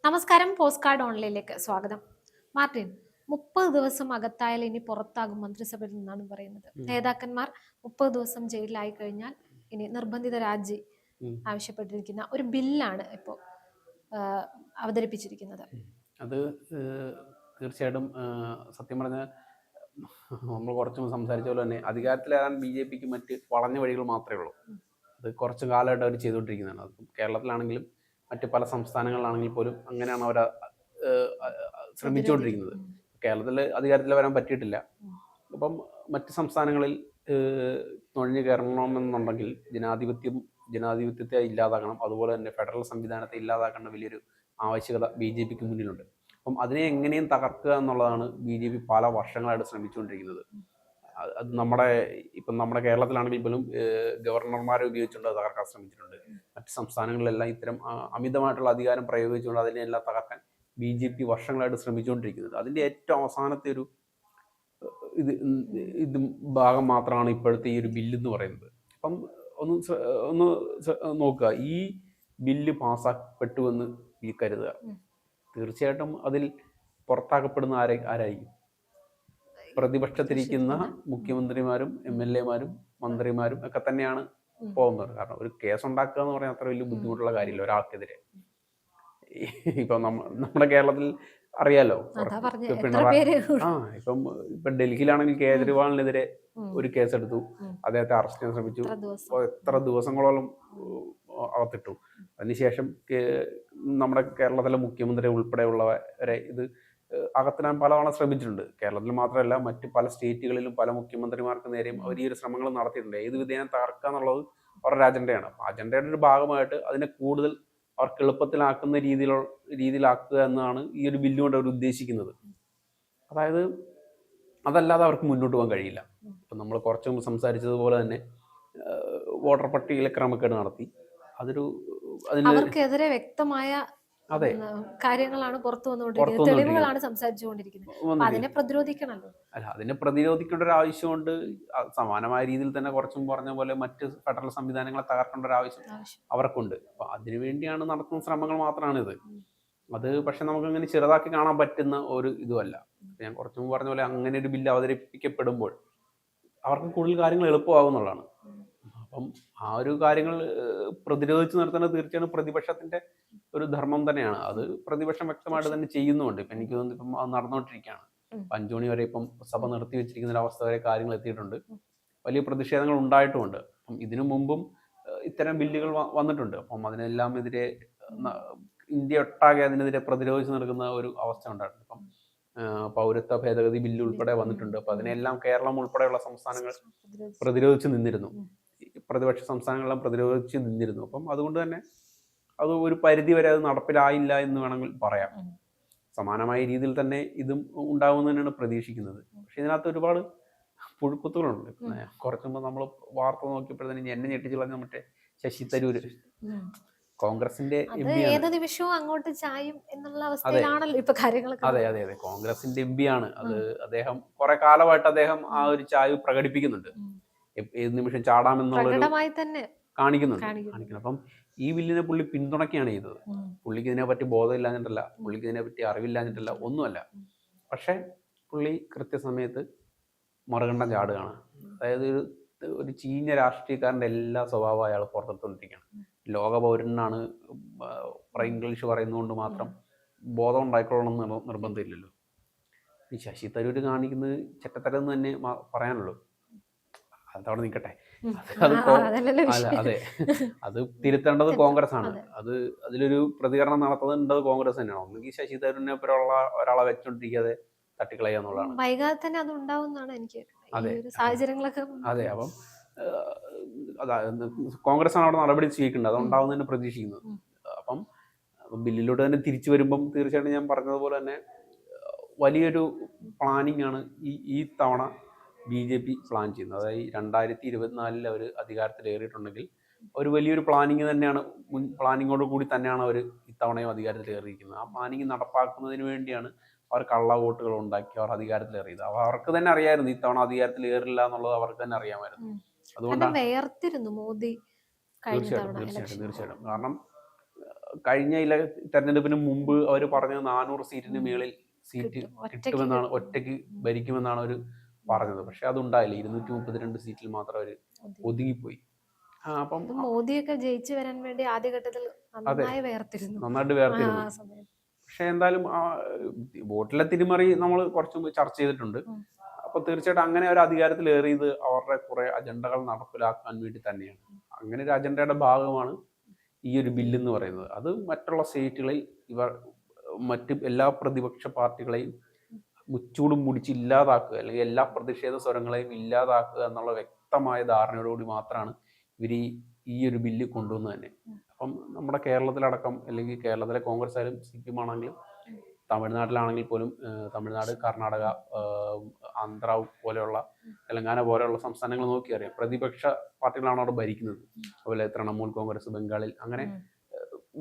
നമസ്കാരം. Post card ഓൺലൈനിലേക്ക് സ്വാഗതം. Martin, 30 ദിവസം അകത്തായാൽ ഇനി പുറത്താകും മന്ത്രിസഭയിൽ നിന്നാണ് പറയുന്നത്. നേതാക്കന്മാർ 30 ദിവസം ജയിലിലായി കഴിഞ്ഞാൽ ഇനി നിർബന്ധിത രാജി ആവശ്യപ്പെട്ടിരിക്കുന്ന ഒരു ബില്ലാണ് ഇപ്പോൾ അവതരിപ്പിച്ചിരിക്കുന്നത്. അത് തീർച്ചയായിട്ടും സത്യം പറഞ്ഞാൽ നമ്മൾ കുറച്ചും സംസാരിച്ച പോലെ തന്നെ അധികാരത്തിലേറാൻ BJPക്ക് മറ്റ് വളഞ്ഞ വഴികൾ മാത്രമേ ഉള്ളൂ. അത് കുറച്ച് കാലമായിട്ട് അവർ ചെയ്തുകൊണ്ടിരിക്കുന്നതാണ്. അത് കേരളത്തിലാണെങ്കിലും മറ്റ് പല സംസ്ഥാനങ്ങളിലാണെങ്കിൽ പോലും അങ്ങനെയാണ് അവർ ശ്രമിച്ചുകൊണ്ടിരിക്കുന്നത്. കേരളത്തിൽ അധികാരത്തിൽ വരാൻ പറ്റിയിട്ടില്ല. അപ്പം മറ്റ് സംസ്ഥാനങ്ങളിൽ നുഴഞ്ഞു കയറണമെന്നുണ്ടെങ്കിൽ ജനാധിപത്യത്തെ ഇല്ലാതാക്കണം. അതുപോലെ തന്നെ ഫെഡറൽ സംവിധാനത്തെ ഇല്ലാതാക്കേണ്ട വലിയൊരു ആവശ്യകത BJPക്ക് മുന്നിലുണ്ട്. അപ്പം അതിനെ എങ്ങനെയും തകർക്കുക എന്നുള്ളതാണ് BJP പല വർഷങ്ങളായിട്ട് ശ്രമിച്ചുകൊണ്ടിരിക്കുന്നത്. അത് നമ്മുടെ കേരളത്തിലാണെങ്കിൽ പോലും ഗവർണർമാരെ ഉപയോഗിച്ചുകൊണ്ട് അത് തകർക്കാൻ ശ്രമിച്ചിട്ടുണ്ട്. മറ്റ് സംസ്ഥാനങ്ങളിലെല്ലാം ഇത്തരം അമിതമായിട്ടുള്ള അധികാരം പ്രയോഗിച്ചുകൊണ്ട് അതിനെല്ലാം തകർക്കാൻ BJP വർഷങ്ങളായിട്ട് ശ്രമിച്ചുകൊണ്ടിരിക്കുന്നത്. അതിൻ്റെ ഏറ്റവും അവസാനത്തെ ഒരു ഇത് ഭാഗം മാത്രമാണ് ഇപ്പോഴത്തെ ഈ ഒരു ബില്ലെന്ന് പറയുന്നത്. അപ്പം ഒന്ന് നോക്കുക, ഈ ബില്ല് പാസ്സാക്കപ്പെട്ടുവെന്ന് കരുതുക. തീർച്ചയായിട്ടും അതിൽ പുറത്താക്കപ്പെടുന്ന ആരായിരിക്കും? പ്രതിപക്ഷത്തിരിക്കുന്ന മുഖ്യമന്ത്രിമാരും MLA-മാരും മന്ത്രിമാരും ഒക്കെ തന്നെയാണ് പോകുന്നത്. കാരണം ഒരു കേസ് ഉണ്ടാക്കുക എന്ന് പറഞ്ഞാൽ അത്ര വലിയ ബുദ്ധിമുട്ടുള്ള കാര്യമില്ല ഒരാൾക്കെതിരെ. ഇപ്പം നമ്മുടെ കേരളത്തിൽ അറിയാലോ, ഇപ്പം ഡൽഹിയിലാണെങ്കിൽ കേജ്രിവാളിനെതിരെ ഒരു കേസെടുത്തു, അദ്ദേഹത്തെ അറസ്റ്റ് ചെയ്യാൻ ശ്രമിച്ചു, എത്ര ദിവസങ്ങളോളം അകത്തിട്ടു. അതിനുശേഷം നമ്മുടെ കേരളത്തിലെ മുഖ്യമന്ത്രി ഉൾപ്പെടെയുള്ളവരെ ഇത് അകത്തിടാൻ പലതവണ ശ്രമിച്ചിട്ടുണ്ട്. കേരളത്തിൽ മാത്രമല്ല, മറ്റ് പല സ്റ്റേറ്റുകളിലും പല മുഖ്യമന്ത്രിമാർക്ക് നേരെയും അവർ ഈ ഒരു ശ്രമങ്ങൾ നടത്തിയിട്ടുണ്ട്. ഏത് വിധേയം തകർക്കുക എന്നുള്ളത് അവരുടെ അജണ്ടയാണ്. അപ്പോൾ അജണ്ടയുടെ ഒരു ഭാഗമായിട്ട് അതിനെ കൂടുതൽ അവർക്ക് എളുപ്പത്തിലാക്കുന്ന രീതിയിലാക്കുക എന്നാണ് ഈ ഒരു ബില്ല് കൊണ്ട് അവർ ഉദ്ദേശിക്കുന്നത്. അതായത് അതല്ലാതെ അവർക്ക് മുന്നോട്ട് പോകാൻ കഴിയില്ല. ഇപ്പം നമ്മൾ കുറച്ച് മുമ്പ് സംസാരിച്ചതുപോലെ തന്നെ വോട്ടർ പട്ടികയിലെ ക്രമക്കേട് നടത്തി, അവർക്കെതിരെ വ്യക്തമായ കാര്യങ്ങളാണ് പുറത്തു വന്നുകൊണ്ടിരിക്കുന്നത്, തെളിവുകളാണ് സംസാരിച്ചുകൊണ്ടിരിക്കുന്നത്. അതിനെ പ്രതിരോധിക്കണമല്ലോ. അല്ല, അതിനെ പ്രതിരോധിക്കേണ്ട ഒരു ആവശ്യമുണ്ട്. സമാനമായ രീതിയിൽ തന്നെ കുറച്ചും പറഞ്ഞ പോലെ മറ്റ് ഫെഡറൽ സംവിധാനങ്ങളെ തകർക്കേണ്ട ഒരു ആവശ്യം അവർക്കുണ്ട്. അപ്പൊ അതിനുവേണ്ടിയാണ് നടത്തുന്ന ശ്രമങ്ങൾ മാത്രമാണിത്. അത് പക്ഷെ നമുക്കങ്ങനെ ചെറുതാക്കി കാണാൻ പറ്റുന്ന ഒരു ഇതുമല്ല. ഞാൻ കുറച്ചു മുമ്പ് പറഞ്ഞ പോലെ അങ്ങനെ ഒരു ബില്ല് അവതരിപ്പിക്കപ്പെടുമ്പോൾ അവർക്ക് കൂടുതൽ കാര്യങ്ങൾ എളുപ്പമാകുന്നുള്ളതാണ്. അപ്പം ആ ഒരു കാര്യങ്ങൾ പ്രതിരോധിച്ച് നിർത്തുന്നത് തീർച്ചയായും പ്രതിപക്ഷത്തിന്റെ ഒരു ധർമ്മം തന്നെയാണ്. അത് പ്രതിപക്ഷം വ്യക്തമായിട്ട് തന്നെ ചെയ്യുന്നുണ്ട്. ഇപ്പം എനിക്ക് തോന്നുന്നു ഇപ്പം അത് നടന്നുകൊണ്ടിരിക്കുകയാണ്. 5 മണി വരെ ഇപ്പം സഭ നിർത്തി വെച്ചിരിക്കുന്ന ഒരു അവസ്ഥ വരെ കാര്യങ്ങൾ എത്തിയിട്ടുണ്ട്. വലിയ പ്രതിഷേധങ്ങൾ ഉണ്ടായിട്ടുമുണ്ട്. അപ്പം ഇതിനു മുമ്പും ഇത്തരം ബില്ലുകൾ വന്നിട്ടുണ്ട്. അപ്പം അതിനെല്ലാം എതിരെ ഇന്ത്യ ഒട്ടാകെ അതിനെതിരെ പ്രതിരോധിച്ച് നിൽക്കുന്ന ഒരു അവസ്ഥ ഉണ്ടായിട്ടുണ്ട്. ഇപ്പം പൗരത്വ ഭേദഗതി ബില്ല് ഉൾപ്പെടെ വന്നിട്ടുണ്ട്. അപ്പം അതിനെല്ലാം കേരളം ഉൾപ്പെടെയുള്ള സംസ്ഥാനങ്ങൾ പ്രതിരോധിച്ച് നിന്നിരുന്നു. പ്രതിപക്ഷ സംസ്ഥാനങ്ങളെല്ലാം പ്രതിരോധിച്ച് നിന്നിരുന്നു. അപ്പം അതുകൊണ്ട് തന്നെ അത് ഒരു പരിധി വരെ അത് നടപ്പിലായില്ല എന്ന് വേണമെങ്കിൽ പറയാം. സമാനമായ രീതിയിൽ തന്നെ ഇതും ഉണ്ടാവുമെന്ന് തന്നെയാണ് പ്രതീക്ഷിക്കുന്നത്. പക്ഷെ ഇതിനകത്ത് ഒരുപാട് പുഴുക്കുത്തുകളുണ്ട്. കുറച്ചു മുമ്പ് നമ്മൾ വാർത്ത നോക്കിയപ്പോഴത്തേനും എന്നെ ഞെട്ടിച്ചു കളഞ്ഞ മറ്റേ ശശി തരൂര്, കോൺഗ്രസിന്റെ ഏത് നിമിഷവും അങ്ങോട്ട് ചായും എന്നുള്ള അവസ്ഥയിലാണല്ലോ ഇപ്പൊ കാര്യങ്ങൾ. അതെ, കോൺഗ്രസിന്റെ MP ആണ്. അദ്ദേഹം കുറെ കാലമായിട്ട് അദ്ദേഹം ആ ഒരു ചായ്വ് പ്രകടിപ്പിക്കുന്നുണ്ട്. ഏത് നിമിഷം ചാടാമെന്നുള്ളൊരു കാണിക്കുന്നുണ്ട്. അപ്പം ഈ ബില്ലിനെ പുള്ളി പിന്തുണയ്ക്കുകയാണ് ചെയ്തത്. പുള്ളിക്ക് ഇതിനെപ്പറ്റി ബോധമില്ലാഞ്ഞിട്ടല്ല, പുള്ളിക്ക് ഇതിനെപ്പറ്റി അറിവില്ലാഞ്ഞിട്ടല്ല, ഒന്നുമല്ല. പക്ഷെ പുള്ളി കൃത്യസമയത്ത് മറുകണ്ഠം ചാടുകയാണ്. അതായത് ഒരു ചീഞ്ഞ രാഷ്ട്രീയക്കാരൻ്റെ എല്ലാ സ്വഭാവം അയാൾ പുറത്തെടുത്തുകൊണ്ടിരിക്കുകയാണ്. ലോക പൗരനാണ്, ഇംഗ്ലീഷ് പറയുന്നതുകൊണ്ട് മാത്രം ബോധം ഉണ്ടായിക്കൊള്ളണമെന്ന് നിർബന്ധമില്ലല്ലോ. ഈ ശശി തരൂര് കാണിക്കുന്നത് ചെറ്റത്തരെന്ന് തന്നെ പറയാനുള്ളൂ. അതവിടെ നിൽക്കട്ടെ. അത് തിരുത്തേണ്ടത് കോൺഗ്രസ് ആണ്. അതിലൊരു പ്രതികരണം നടത്തുന്നത് കോൺഗ്രസ് തന്നെയാണ്. ഒന്നുകിൽ ശശി തരൂരിനെ പോലുള്ള ഒരാളെ വെച്ചോണ്ടിരിക്കാതെ തട്ടിക്കളയുക എന്നുള്ളതാണ്. വൈകാതെ തന്നെ അത് ഉണ്ടാവുന്നതാണ് എനിക്ക് സാഹചര്യങ്ങളൊക്കെ. അതെ, അപ്പം കോൺഗ്രസ് ആണ് അവിടെ നടപടി സ്വീകരിക്കേണ്ടത്. അത് ഉണ്ടാവുന്നതിന് പ്രതീക്ഷിക്കുന്നത്. അപ്പം ബില്ലിലൂടെ തന്നെ തിരിച്ചു വരുമ്പം തീർച്ചയായിട്ടും ഞാൻ പറഞ്ഞതുപോലെ തന്നെ വലിയൊരു പ്ലാനിങ് ആണ് ഈ തവണ BJP പ്ലാൻ ചെയ്യുന്നത്. അതായത് 2024 അവർ അധികാരത്തിലേറിയിട്ടുണ്ടെങ്കിൽ ഒരു വലിയൊരു പ്ലാനിങ് തന്നെയാണ്, പ്ലാനിങ്ങോട് കൂടി തന്നെയാണ് അവർ ഇത്തവണയും അധികാരത്തിലേറിയിരിക്കുന്നത്. ആ പ്ലാനിങ് നടപ്പാക്കുന്നതിന് വേണ്ടിയാണ് അവർ കള്ള വോട്ടുകൾ ഉണ്ടാക്കി അവർ അധികാരത്തിലേറിയത്. അവർക്ക് തന്നെ അറിയായിരുന്നു ഇത്തവണ അധികാരത്തിലേറില്ല എന്നുള്ളത് അവർക്ക് തന്നെ അറിയാമായിരുന്നു. അതുകൊണ്ടാണ് മോദി തീർച്ചയായിട്ടും. കാരണം കഴിഞ്ഞ തെരഞ്ഞെടുപ്പിന് മുമ്പ് അവർ പറഞ്ഞത് 400 സീറ്റിന് മേളിൽ സീറ്റ് കിട്ടുമെന്നാണ്, ഒറ്റയ്ക്ക് ഭരിക്കുമെന്നാണ് അവർ പറഞ്ഞത്. പക്ഷെ അതുണ്ടായില്ല. 232 സീറ്റിൽ മാത്രം അവർ ഒതുങ്ങിപ്പോയി. അപ്പം മോദിയൊക്കെ ജയിച്ചു വരാൻ വേണ്ടി ആദ്യഘട്ടത്തിൽ നന്നായിട്ട് വേർതിരുന്നു. പക്ഷെ എന്തായാലും വോട്ടിലെ തിരിമറി നമ്മൾ കുറച്ച് മുമ്പ് ചർച്ച ചെയ്തിട്ടുണ്ട്. അപ്പൊ തീർച്ചയായിട്ടും അങ്ങനെ ഒരു അധികാരത്തിൽ ഏറിയത് അവരുടെ കുറെ അജണ്ടകൾ നടപ്പിലാക്കാൻ വേണ്ടി തന്നെയാണ്. അങ്ങനെ ഒരു അജണ്ടയുടെ ഭാഗമാണ് ഈ ഒരു ബില്ല് എന്ന് പറയുന്നത്. അത് മറ്റുള്ള സ്റ്റേറ്റുകളിൽ ഇവർ മറ്റ് എല്ലാ പ്രതിപക്ഷ പാർട്ടികളെയും മുച്ചൂടും മുടിച്ച് ഇല്ലാതാക്കുക, അല്ലെങ്കിൽ എല്ലാ പ്രതിഷേധ സ്വരങ്ങളെയും ഇല്ലാതാക്കുക എന്നുള്ള വ്യക്തമായ ധാരണയോടുകൂടി മാത്രമാണ് ഇവർ ഈ ഒരു ബില്ല് കൊണ്ടുവന്നത് തന്നെ. അപ്പം നമ്മുടെ കേരളത്തിലടക്കം, അല്ലെങ്കിൽ കേരളത്തിലെ കോൺഗ്രസ് ആയാലും CPM ആണെങ്കിലും തമിഴ്നാട്ടിലാണെങ്കിൽ പോലും, തമിഴ്നാട്, കർണാടക, ആന്ധ്ര പോലെയുള്ള, തെലങ്കാന പോലെയുള്ള സംസ്ഥാനങ്ങൾ നോക്കിയറിയാം പ്രതിപക്ഷ പാർട്ടികളാണ് അവിടെ ഭരിക്കുന്നത്. അതുപോലെ തൃണമൂൽ കോൺഗ്രസ് ബംഗാളിൽ, അങ്ങനെ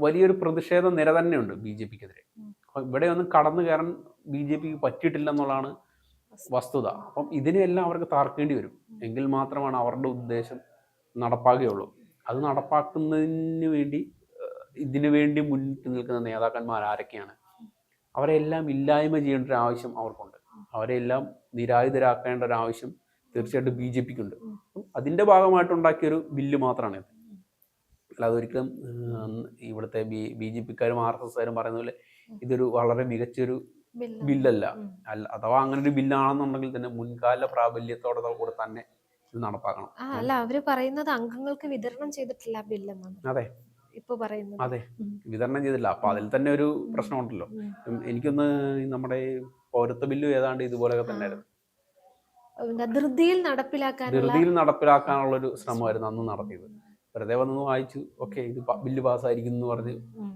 വലിയൊരു പ്രതിഷേധ നിര തന്നെയുണ്ട് BJPക്കെതിരെ. അപ്പം ഇവിടെ ഒന്നും കടന്നു കയറാൻ BJPക്ക് പറ്റിയിട്ടില്ല എന്നുള്ളതാണ് വസ്തുത. അപ്പം ഇതിനെല്ലാം അവർക്ക് താർക്കേണ്ടി വരും. എങ്കിൽ മാത്രമാണ് അവരുടെ ഉദ്ദേശം നടപ്പാകുകയുള്ളൂ. അത് നടപ്പാക്കുന്നതിന് വേണ്ടി ഇതിനു വേണ്ടി മുന്നിട്ട് നിൽക്കുന്ന നേതാക്കന്മാർ ആരൊക്കെയാണ്? അവരെല്ലാം ഇല്ലായ്മ ചെയ്യേണ്ട ഒരു ആവശ്യം അവർക്കുണ്ട്. അവരെല്ലാം നിരായുധരാക്കേണ്ട ഒരു ആവശ്യം തീർച്ചയായിട്ടും BJPക്കുണ്ട്. അതിന്റെ ഭാഗമായിട്ടുണ്ടാക്കിയൊരു ബില്ല് മാത്രമാണ് ഇത്. അല്ലാതെ ഒരിക്കലും ഇവിടുത്തെ BJPക്കാരും RSSകാരും പറയുന്ന പോലെ ഇതൊരു വളരെ മികച്ചൊരു ബില്ലല്ല. അഥവാ അങ്ങനെ ഒരു ബില്ലാണെന്നുണ്ടെങ്കിൽ തന്നെ മുൻകാല പ്രാബല്യത്തോടെ കൂടെ തന്നെ ഇത് നടപ്പാക്കണം. അല്ല, അവര് പറയുന്നത് അംഗങ്ങൾക്ക് വിതരണം ചെയ്തിട്ടില്ല ബില്ലെന്നാണ്. അതെ, ഇപ്പൊ പറയുന്നത്. അതെ, വിതരണം ചെയ്തില്ല. അപ്പൊ അതിൽ തന്നെ ഒരു പ്രശ്നമുണ്ടല്ലോ. എനിക്കൊന്ന് നമ്മുടെ പൗരത്വ ബില്ലും ഏതാണ്ട് ഇതുപോലെയൊക്കെ തന്നെയായിരുന്നു. ധൃതിയിൽ നടപ്പിലാക്കാനുള്ള ഒരു ശ്രമമായിരുന്നു അന്ന് നടത്തിയത്. വെറുതെ വന്നു വായിച്ചു, ഓക്കെ ഇത് ബില്ല് പാസ്സായിരിക്കും എന്ന് പറഞ്ഞ്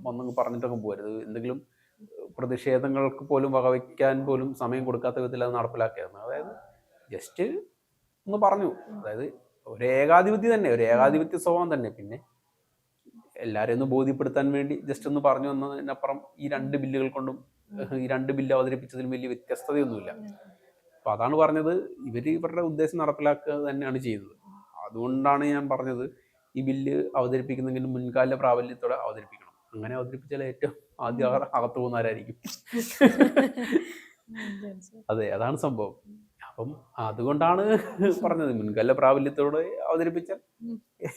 വന്നങ്ങ് പറഞ്ഞിട്ടൊക്കെ പോരുത്. എന്തെങ്കിലും പ്രതിഷേധങ്ങൾക്ക് പോലും വകവയ്ക്കാൻ പോലും സമയം കൊടുക്കാത്ത വിധത്തിൽ അത് നടപ്പിലാക്കിയായിരുന്നു. അതായത് ജസ്റ്റ് ഒന്ന് പറഞ്ഞു, അതായത് ഒരു ഏകാധിപത്യ സ്വഭാവം തന്നെ. പിന്നെ എല്ലാവരെയും ഒന്ന് ബോധ്യപ്പെടുത്താൻ വേണ്ടി ജസ്റ്റ് ഒന്ന് പറഞ്ഞു എന്നതിനപ്പുറം ഈ രണ്ട് ബില്ല് അവതരിപ്പിച്ചതിലും വലിയ വ്യത്യസ്തതയൊന്നുമില്ല. അപ്പൊ അതാണ് പറഞ്ഞത്, ഇവരുടെ ഉദ്ദേശം നടപ്പിലാക്കുക തന്നെയാണ് ചെയ്യുന്നത്. അതുകൊണ്ടാണ് ഞാൻ പറഞ്ഞത് ഈ ബില്ല് അവതരിപ്പിക്കുന്നെങ്കിൽ മുൻകാല പ്രാബല്യത്തോടെ അവതരിപ്പിക്കണം. അങ്ങനെ അവതരിപ്പിച്ചാൽ ഏറ്റവും ആദ്യം അകത്ത് പോകുന്നവരായിരിക്കും. അതെ, അതാണ് സംഭവം. അപ്പം അതുകൊണ്ടാണ് പറഞ്ഞത് മുൻകാല പ്രാബല്യത്തോടെ അവതരിപ്പിച്ചാൽ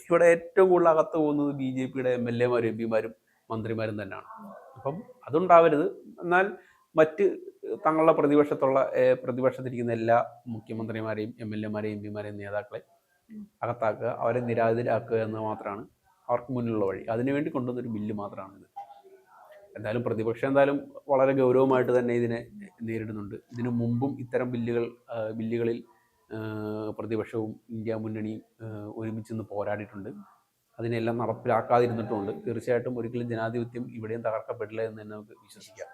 ഇവിടെ ഏറ്റവും കൂടുതൽ അകത്ത് പോകുന്നത് BJPയുടെ MLAമാരും MP മാരും മന്ത്രിമാരും തന്നെയാണ്. അപ്പം അതുണ്ടാവരുത്. എന്നാൽ മറ്റ് തങ്ങളുടെ പ്രതിപക്ഷത്തിരിക്കുന്ന എല്ലാ മുഖ്യമന്ത്രിമാരെയും MLAമാരെയും MP മാരെയും നേതാക്കളെ അകത്താക്കുക, അവരെ നിരായുധരാക്കുക എന്ന് മാത്രമാണ് അവർക്ക് മുന്നിലുള്ള വഴി. അതിനുവേണ്ടി കൊണ്ടുവന്നൊരു ബില്ല് മാത്രമാണ് ഇത്. എന്തായാലും പ്രതിപക്ഷം എന്തായാലും വളരെ ഗൗരവമായിട്ട് തന്നെ ഇതിനെ നേരിടുന്നുണ്ട്. ഇതിനു മുമ്പും ഇത്തരം ബില്ലുകളിൽ പ്രതിപക്ഷവും ഇന്ത്യ മുന്നണിയും ഒരുമിച്ച് നിന്ന് പോരാടിയിട്ടുണ്ട്. അതിനെല്ലാം നടപ്പിലാക്കാതിരുന്നിട്ടുമുണ്ട്. തീർച്ചയായിട്ടും ഒരിക്കലും ജനാധിപത്യം ഇവിടെയും തകർക്കപ്പെടില്ല എന്ന് തന്നെ നമുക്ക് വിശ്വസിക്കാം.